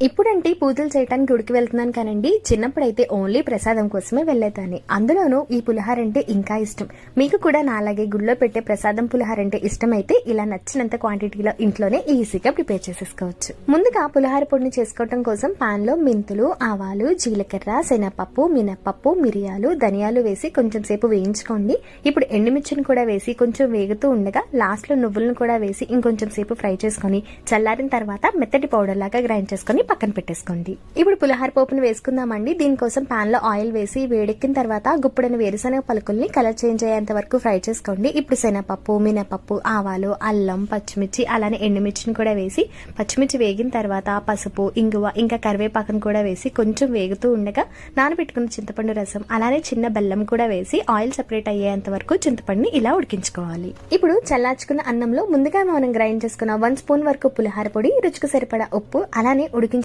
ఇప్పుడంటే పూజలు చేయడానికి గుడికి వెళ్తున్నాను కానండి, చిన్నప్పుడైతే ఓన్లీ ప్రసాదం కోసమే వెళ్లేదాన్ని. అందులోనూ ఈ పులిహార అంటే ఇంకా ఇష్టం. మీకు కూడా నాలాగే గుడిలో పెట్టే ప్రసాదం పులిహార అంటే ఇష్టమైతే ఇలా నచ్చినంత క్వాంటిటీలో ఇంట్లోనే ఈజీగా ప్రిపేర్ చేసేసుకోవచ్చు. ముందుగా పులిహార పొడిని చేసుకోవడం కోసం పాన్ లో మెంతులు, ఆవాలు, జీలకర్ర, శనగపప్పు, మినప్పప్పు, మిరియాలు, ధనియాలు వేసి కొంచెం సేపు వేయించుకోండి. ఇప్పుడు ఎండుమిర్చిని కూడా వేసి కొంచెం వేగుతూ ఉండగా లాస్ట్ లో నువ్వులను కూడా వేసి ఇంకొంచెం సేపు ఫ్రై చేసుకుని చల్లారిన తర్వాత మెత్తటి పౌడర్ లాగా గ్రైండ్ చేసుకుని పక్కన పెట్టేసుకోండి. ఇప్పుడు పులిహార పోపును వేసుకుందామండి. దీనికోసం పాన్ లో ఆయిల్ వేసి వేడెక్కిన తర్వాత గుప్పుడని వేరుశనగ పలుకుల్ని కలర్ చేంజ్ అయ్యేంత వరకు ఫ్రై చేసుకోండి. ఇప్పుడు శనగపప్పు, మినపప్పు, ఆవాలు, అల్లం, పచ్చిమిర్చి అలానే ఎండుమిర్చిని కూడా వేసి పచ్చిమిర్చి వేగిన తర్వాత పసుపు, ఇంగువ ఇంకా కరివేపాకును కూడా వేసి కొంచెం వేగుతూ ఉండగా నానబెట్టుకున్న చింతపండు రసం అలానే చిన్న బెల్లం కూడా వేసి ఆయిల్ సెపరేట్ అయ్యేంత వరకు చింతపండుని ఇలా ఉడికించుకోవాలి. ఇప్పుడు చల్లార్చుకున్న అన్నంలో ముందుగా మనం గ్రైండ్ చేసుకున్న 1 స్పూన్ వరకు పులిహార పొడి, రుచికి సరిపడా ఉప్పు అలానే ఉడికించి